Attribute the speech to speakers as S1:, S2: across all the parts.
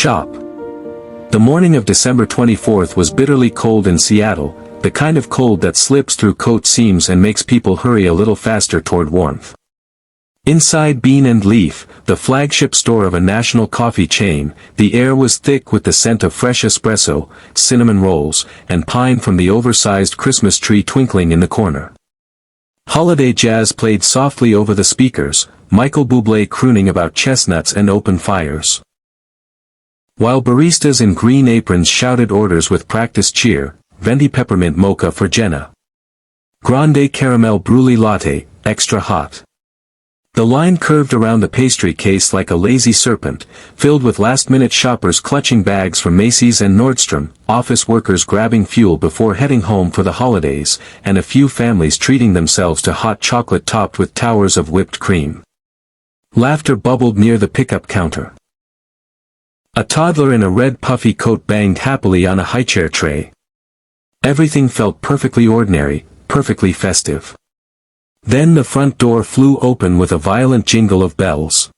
S1: shop. The morning of December 24th was bitterly cold in Seattle, the kind of cold that slips through coat seams and makes people hurry a little faster toward warmth. Inside Bean and Leaf, the flagship store of a national coffee chain, the air was thick with the scent of fresh espresso, cinnamon rolls, and pine from the oversized Christmas tree twinkling in the corner. Holiday jazz played softly over the speakers, Michael Bublé crooning about chestnuts and open fires. While baristas in green aprons shouted orders with practiced cheer, venti peppermint mocha for Jenna. Grande caramel brulee latte, extra hot. The line curved around the pastry case like a lazy serpent, filled with last-minute shoppers clutching bags from Macy's and Nordstrom, office workers grabbing fuel before heading home for the holidays, and a few families treating themselves to hot chocolate topped with towers of whipped cream. Laughter bubbled near the pickup counter. A toddler in a red puffy coat banged happily on a highchair tray. Everything felt perfectly ordinary, perfectly festive. Then the front door flew open with a violent jingle of bells.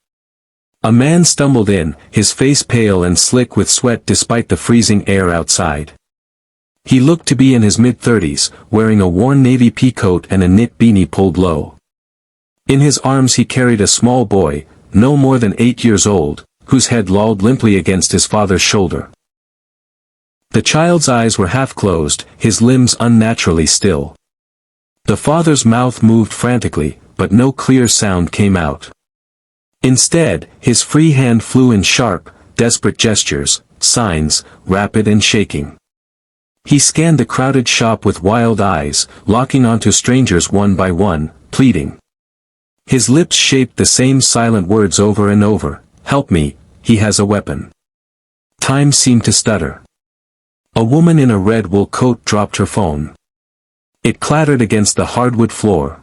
S1: A man stumbled in, his face pale and slick with sweat despite the freezing air outside. He looked to be in his mid-30s, wearing a worn navy pea coat and a knit beanie pulled low. In his arms he carried a small boy, no more than 8 years old, whose head lolled limply against his father's shoulder. The child's eyes were half closed, his limbs unnaturally still. The father's mouth moved frantically, but no clear sound came out. Instead, his free hand flew in sharp, desperate gestures, signs, rapid and shaking. He scanned the crowded shop with wild eyes, locking onto strangers one by one, pleading. His lips shaped the same silent words over and over, "Help me, he has a weapon." Time seemed to stutter. A woman in a red wool coat dropped her phone. It clattered against the hardwood floor.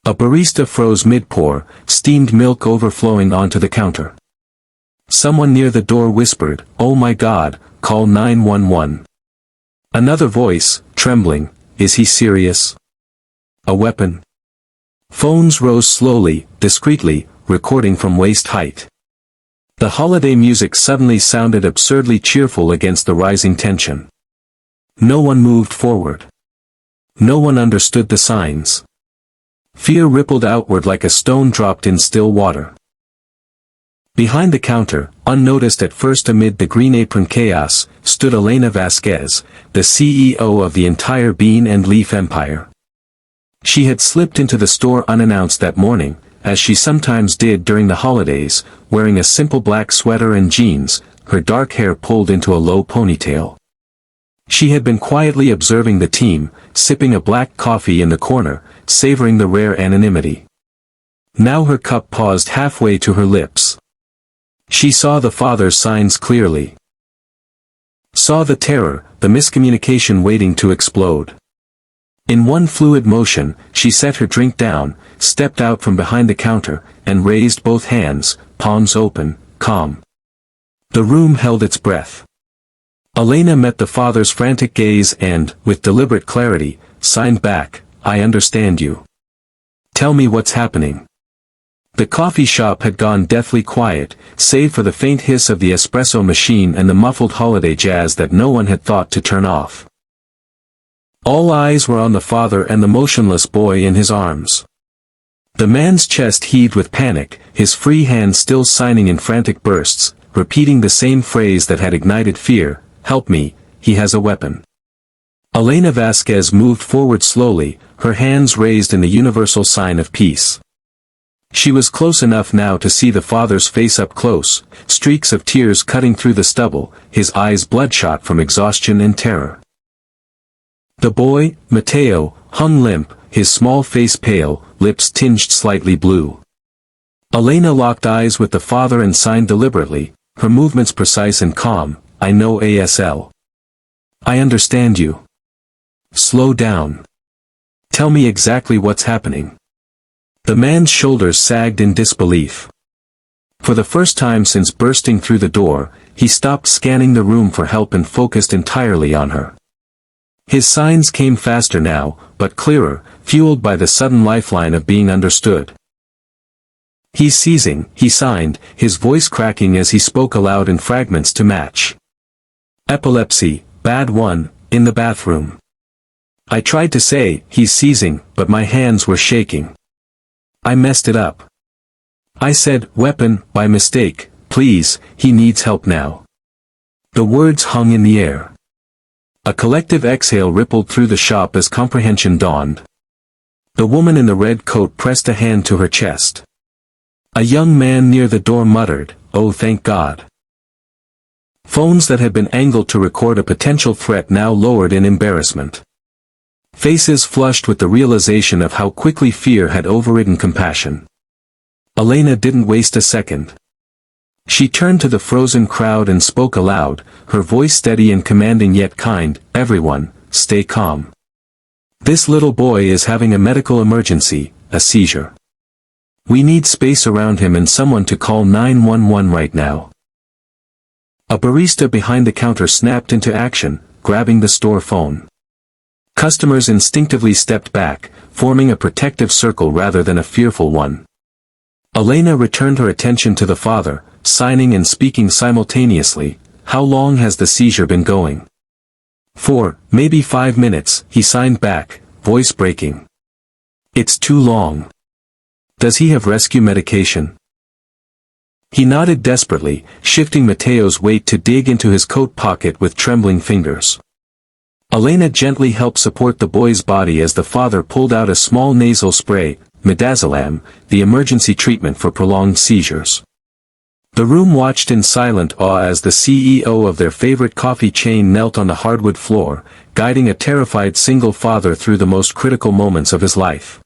S1: A barista froze mid-pour, steamed milk overflowing onto the counter. Someone near the door whispered, "Oh my God, call 911. Another voice, trembling, "Is he serious? A weapon?" Phones rose slowly, discreetly, recording from waist height. The holiday music suddenly sounded absurdly cheerful against the rising tension. No one moved forward. No one understood the signs. Fear rippled outward like a stone dropped in still water. Behind the counter, unnoticed at first amid the green apron chaos, stood Elena Vasquez, the CEO of the entire Bean and Leaf empire. She had slipped into the store unannounced that morning, as she sometimes did during the holidays, wearing a simple black sweater and jeans, her dark hair pulled into a low ponytail. She had been quietly observing the team, sipping a black coffee in the corner, savoring the rare anonymity. Now her cup paused halfway to her lips. She saw the father's signs clearly. Saw the terror, the miscommunication waiting to explode. In one fluid motion, she set her drink down, stepped out from behind the counter, and raised both hands, palms open, calm. The room held its breath. Elena met the father's frantic gaze and, with deliberate clarity, signed back, "I understand you. Tell me what's happening." The coffee shop had gone deathly quiet, save for the faint hiss of the espresso machine and the muffled holiday jazz that no one had thought to turn off. All eyes were on the father and the motionless boy in his arms. The man's chest heaved with panic, his free hand still signing in frantic bursts, repeating the same phrase that had ignited fear, "Help me, he has a weapon." Elena Vasquez moved forward slowly, her hands raised in the universal sign of peace. She was close enough now to see the father's face up close, streaks of tears cutting through the stubble, his eyes bloodshot from exhaustion and terror. The boy, Mateo, hung limp, his small face pale, lips tinged slightly blue. Elena locked eyes with the father and signed deliberately, her movements precise and calm, "I know ASL. I understand you. Slow down. Tell me exactly what's happening." The man's shoulders sagged in disbelief. For the first time since bursting through the door, he stopped scanning the room for help and focused entirely on her. His signs came faster now, but clearer, fueled by the sudden lifeline of being understood. "He's seizing," he signed, his voice cracking as he spoke aloud in fragments to match. "Epilepsy, bad one, in the bathroom." I tried to say, "He's seizing," but my hands were shaking. I messed it up. I said, "Weapon," by mistake. "Please, he needs help now." The words hung in the air. A collective exhale rippled through the shop as comprehension dawned. The woman in the red coat pressed a hand to her chest. A young man near the door muttered, "Oh, thank God." Phones that had been angled to record a potential threat now lowered in embarrassment. Faces flushed with the realization of how quickly fear had overridden compassion. Elena didn't waste a second. She turned to the frozen crowd and spoke aloud, her voice steady and commanding yet kind, "Everyone, stay calm. This little boy is having a medical emergency, a seizure. We need space around him and someone to call 911 right now." A barista behind the counter snapped into action, grabbing the store phone. Customers instinctively stepped back, forming a protective circle rather than a fearful one. Elena returned her attention to the father, signing and speaking simultaneously. "How long has the seizure been going?" "4, maybe 5 minutes," he signed back, voice breaking. "It's too long. Does he have rescue medication?" He nodded desperately, shifting Mateo's weight to dig into his coat pocket with trembling fingers. Elena gently helped support the boy's body as the father pulled out a small nasal spray, midazolam, the emergency treatment for prolonged seizures. The room watched in silent awe as the CEO of their favorite coffee chain knelt on the hardwood floor, guiding a terrified single father through the most critical moments of his life.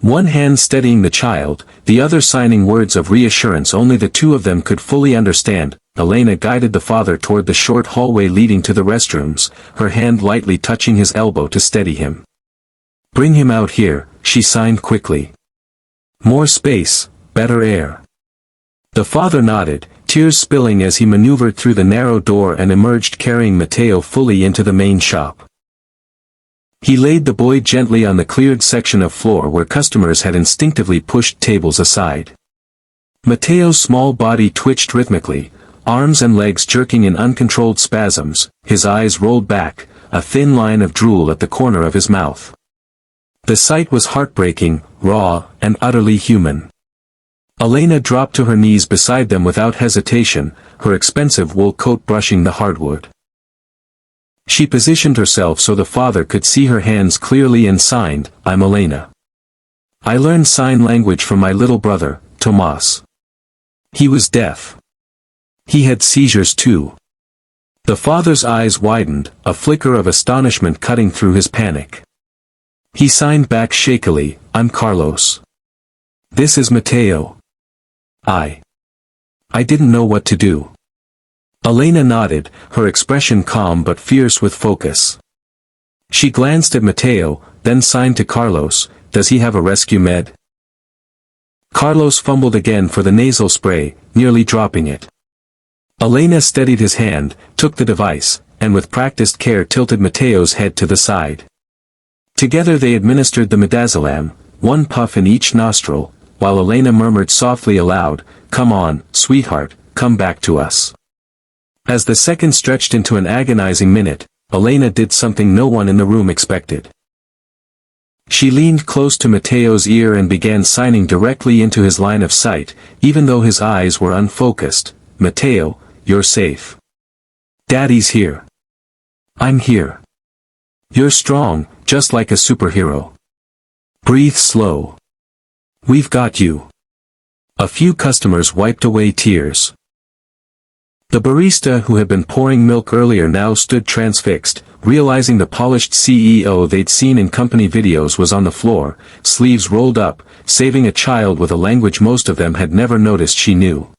S1: One hand steadying the child, the other signing words of reassurance only the two of them could fully understand. Elena guided the father toward the short hallway leading to the restrooms, her hand lightly touching his elbow to steady him. "Bring him out here," she signed quickly. "More space, better air." The father nodded, tears spilling as he maneuvered through the narrow door and emerged carrying Mateo fully into the main shop. He laid the boy gently on the cleared section of floor where customers had instinctively pushed tables aside. Mateo's small body twitched rhythmically, arms and legs jerking in uncontrolled spasms, his eyes rolled back, a thin line of drool at the corner of his mouth. The sight was heartbreaking, raw, and utterly human. Elena dropped to her knees beside them without hesitation, her expensive wool coat brushing the hardwood. She positioned herself so the father could see her hands clearly and signed, "I'm Elena. I learned sign language from my little brother, Tomas. He was deaf. He had seizures too." The father's eyes widened, a flicker of astonishment cutting through his panic. He signed back shakily, "I'm Carlos. This is Mateo. I didn't know what to do." Elena nodded, her expression calm but fierce with focus. She glanced at Mateo, then signed to Carlos, "Does he have a rescue med?" Carlos fumbled again for the nasal spray, nearly dropping it. Elena steadied his hand, took the device, and with practiced care tilted Mateo's head to the side. Together they administered the midazolam, one puff in each nostril, while Elena murmured softly aloud, "Come on, sweetheart, come back to us." As the second stretched into an agonizing minute, Elena did something no one in the room expected. She leaned close to Mateo's ear and began signing directly into his line of sight, even though his eyes were unfocused. "Mateo, you're safe. Daddy's here. I'm here. You're strong, just like a superhero. Breathe slow. We've got you." A few customers wiped away tears. The barista who had been pouring milk earlier now stood transfixed, realizing the polished CEO they'd seen in company videos was on the floor, sleeves rolled up, saving a child with a language most of them had never noticed she knew.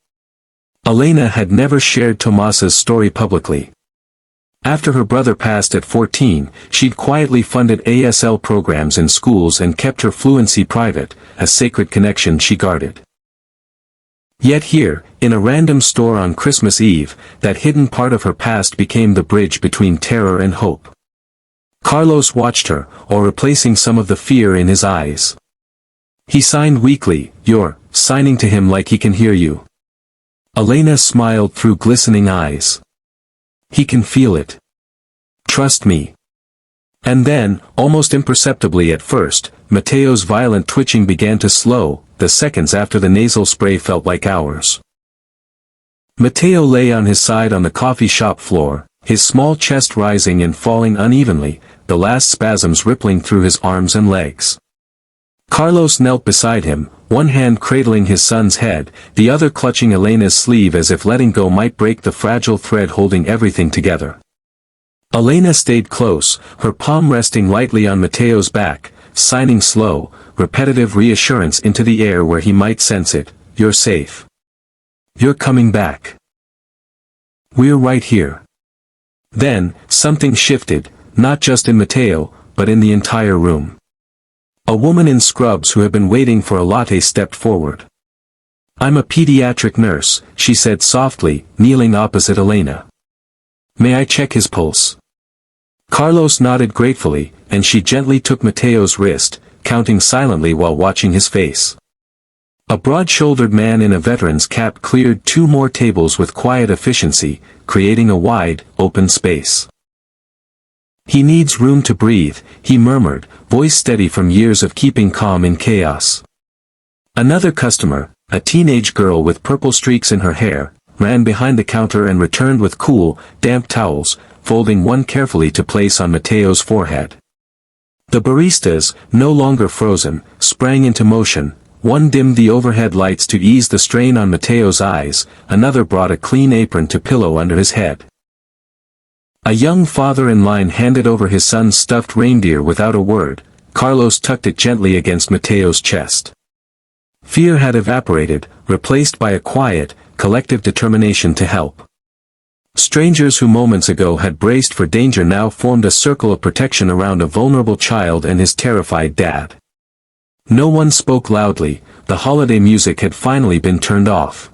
S1: Elena had never shared Tomas's story publicly. After her brother passed at 14, she'd quietly funded ASL programs in schools and kept her fluency private, a sacred connection she guarded. Yet here, in a random store on Christmas Eve, that hidden part of her past became the bridge between terror and hope. Carlos watched her, or replacing some of the fear in his eyes. He signed weakly, "You're signing to him like he can hear you. Elena smiled through glistening eyes. He can feel it. Trust me. And then, almost imperceptibly at first, Mateo's violent twitching began to slow. The seconds after the nasal spray felt like hours. Mateo lay on his side on the coffee shop floor, his small chest rising and falling unevenly, the last spasms rippling through his arms and legs. Carlos knelt beside him, one hand cradling his son's head, the other clutching Elena's sleeve as if letting go might break the fragile thread holding everything together. Elena stayed close, her palm resting lightly on Mateo's back, signing slow, repetitive reassurance into the air where he might sense it. You're safe. You're coming back. We're right here. Then, something shifted, not just in Mateo, but in the entire room. A woman in scrubs who had been waiting for a latte stepped forward. I'm a pediatric nurse, she said softly, kneeling opposite Elena. May I check his pulse? Carlos nodded gratefully, and she gently took Mateo's wrist, counting silently while watching his face. A broad-shouldered man in a veteran's cap cleared 2 more tables with quiet efficiency, creating a wide, open space. He needs room to breathe, he murmured, voice steady from years of keeping calm in chaos. Another customer, a teenage girl with purple streaks in her hair, ran behind the counter and returned with cool, damp towels, folding one carefully to place on Mateo's forehead. The baristas, no longer frozen, sprang into motion. One dimmed the overhead lights to ease the strain on Mateo's eyes, another brought a clean apron to pillow under his head. A young father in line handed over his son's stuffed reindeer without a word. Carlos tucked it gently against Mateo's chest. Fear had evaporated, replaced by a quiet, collective determination to help. Strangers who moments ago had braced for danger now formed a circle of protection around a vulnerable child and his terrified dad. No one spoke loudly, the holiday music had finally been turned off.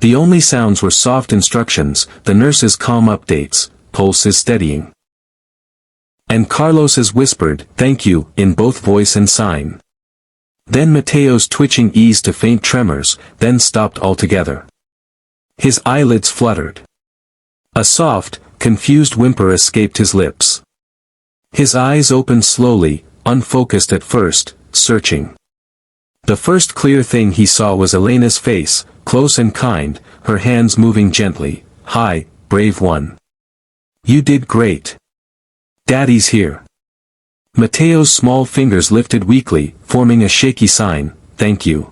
S1: The only sounds were soft instructions, the nurse's calm updates, pulses steadying. And Carlos's whispered, "Thank you," in both voice and sign. Then Mateo's twitching eased to faint tremors, then stopped altogether. His eyelids fluttered. A soft, confused whimper escaped his lips. His eyes opened slowly, unfocused at first, searching. The first clear thing he saw was Elena's face, close and kind, her hands moving gently. "Hi, brave one. You did great. Daddy's here." Mateo's small fingers lifted weakly, forming a shaky sign, "Thank you."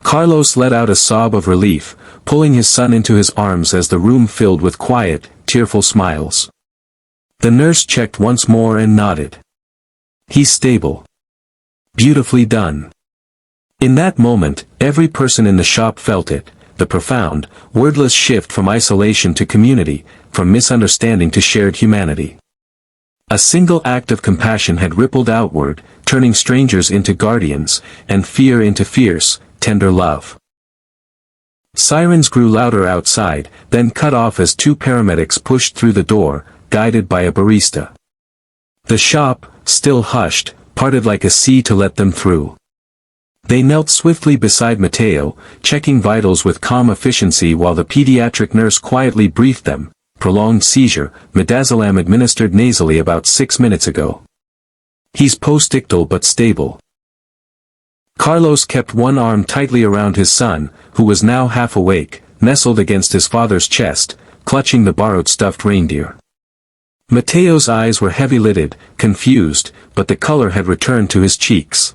S1: Carlos let out a sob of relief, pulling his son into his arms as the room filled with quiet, tearful smiles. The nurse checked once more and nodded. "He's stable. Beautifully done." In that moment, every person in the shop felt it, the profound, wordless shift from isolation to community, from misunderstanding to shared humanity. A single act of compassion had rippled outward, turning strangers into guardians, and fear into fierce, tender love. Sirens grew louder outside, then cut off as 2 paramedics pushed through the door, guided by a barista. The shop, still hushed, parted like a sea to let them through. They knelt swiftly beside Mateo, checking vitals with calm efficiency while the pediatric nurse quietly briefed them. Prolonged seizure, midazolam administered nasally about 6 minutes ago. He's postictal but stable. Carlos kept one arm tightly around his son, who was now half awake, nestled against his father's chest, clutching the borrowed stuffed reindeer. Mateo's eyes were heavy-lidded, confused, but the color had returned to his cheeks.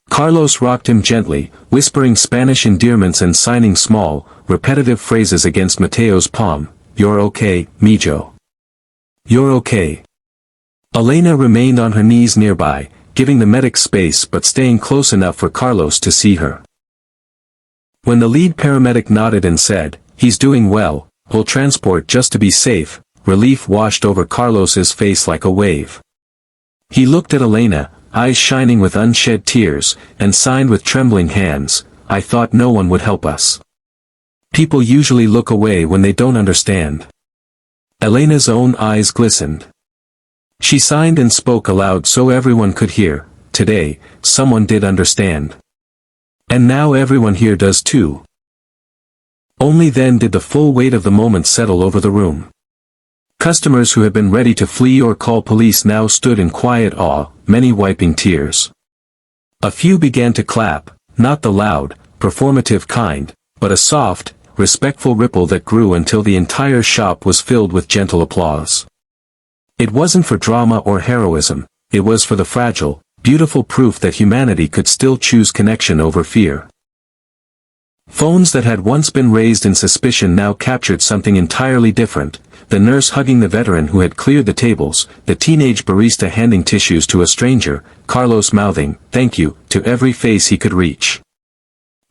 S1: Carlos rocked him gently, whispering Spanish endearments and signing small, repetitive phrases against Mateo's palm. "You're okay, mijo. You're okay." Elena remained on her knees nearby, giving the medic space but staying close enough for Carlos to see her. When the lead paramedic nodded and said, "He's doing well, we'll transport just to be safe," relief washed over Carlos's face like a wave. He looked at Elena, eyes shining with unshed tears, and signed with trembling hands, "I thought no one would help us. People usually look away when they don't understand." Elena's own eyes glistened. She signed and spoke aloud so everyone could hear, "Today, someone did understand." And now everyone here does too. Only then did the full weight of the moment settle over the room. Customers who had been ready to flee or call police now stood in quiet awe, many wiping tears. A few began to clap, not the loud, performative kind, but a soft, respectful ripple that grew until the entire shop was filled with gentle applause. It wasn't for drama or heroism, it was for the fragile, beautiful proof that humanity could still choose connection over fear. Phones that had once been raised in suspicion now captured something entirely different: the nurse hugging the veteran who had cleared the tables, the teenage barista handing tissues to a stranger, Carlos mouthing, "Thank you," to every face he could reach.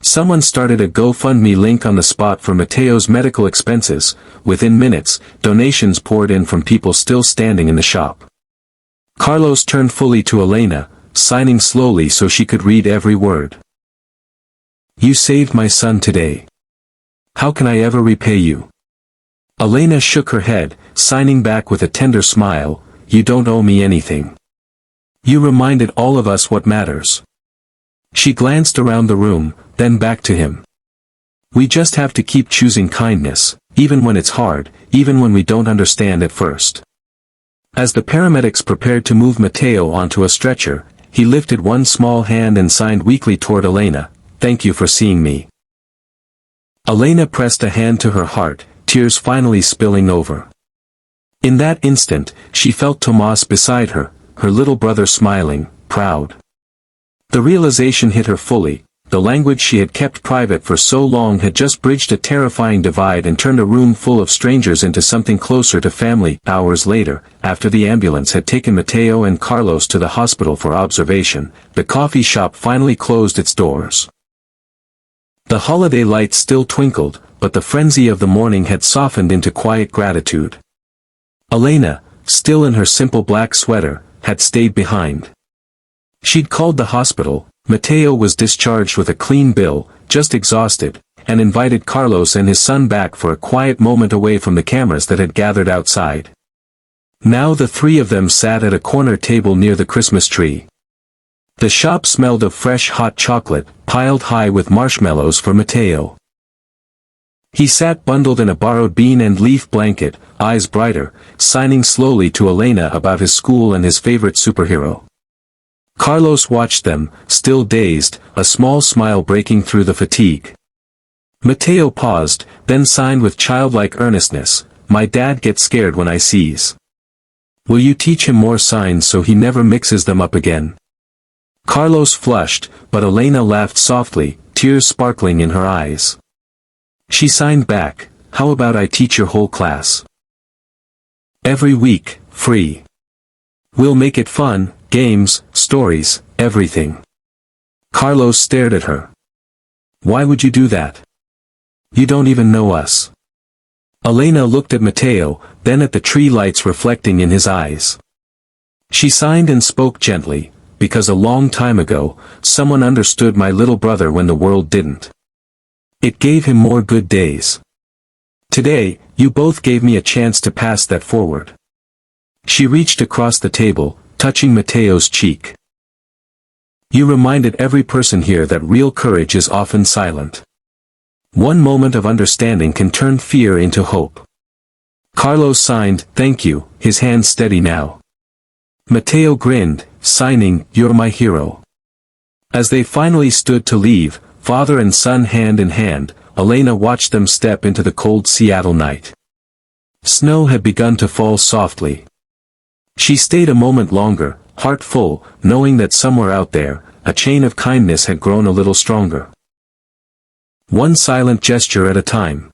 S1: Someone started a GoFundMe link on the spot for Mateo's medical expenses. Within minutes, donations poured in from people still standing in the shop. Carlos turned fully to Elena, signing slowly so she could read every word. "You saved my son today. How can I ever repay you?" Elena shook her head, signing back with a tender smile, "You don't owe me anything. You reminded all of us what matters." She glanced around the room, then back to him. "We just have to keep choosing kindness, even when it's hard, even when we don't understand at first." As the paramedics prepared to move Mateo onto a stretcher, he lifted one small hand and signed weakly toward Elena, "Thank you for seeing me." Elena pressed a hand to her heart, tears finally spilling over. In that instant, she felt Tomas beside her, her little brother smiling, proud. The realization hit her fully: the language she had kept private for so long had just bridged a terrifying divide and turned a room full of strangers into something closer to family. Hours later, after the ambulance had taken Mateo and Carlos to the hospital for observation, the coffee shop finally closed its doors. The holiday lights still twinkled, but the frenzy of the morning had softened into quiet gratitude. Elena, still in her simple black sweater, had stayed behind. She'd called the hospital. Mateo was discharged with a clean bill, just exhausted, and invited Carlos and his son back for a quiet moment away from the cameras that had gathered outside. Now the three of them sat at a corner table near the Christmas tree. The shop smelled of fresh hot chocolate, piled high with marshmallows for Mateo. He sat bundled in a borrowed bean and leaf blanket, eyes brighter, signing slowly to Elena about his school and his favorite superhero. Carlos watched them, still dazed, a small smile breaking through the fatigue. Mateo paused, then signed with childlike earnestness, "My dad gets scared when I seize. Will you teach him more signs so he never mixes them up again?" Carlos flushed, but Elena laughed softly, tears sparkling in her eyes. She signed back, "How about I teach your whole class? Every week, free. We'll make it fun, games, stories, everything." Carlos stared at her. "Why would you do that? You don't even know us." Elena looked at Mateo, then at the tree lights reflecting in his eyes. She signed and spoke gently, "Because a long time ago, someone understood my little brother when the world didn't. It gave him more good days. Today, you both gave me a chance to pass that forward." She reached across the table, touching Mateo's cheek. "You reminded every person here that real courage is often silent. One moment of understanding can turn fear into hope." Carlos signed, "Thank you," his hand steady now. Mateo grinned, signing, "You're my hero." As they finally stood to leave, father and son hand in hand, Elena watched them step into the cold Seattle night. Snow had begun to fall softly. She stayed a moment longer, heart full, knowing that somewhere out there, a chain of kindness had grown a little stronger. One silent gesture at a time.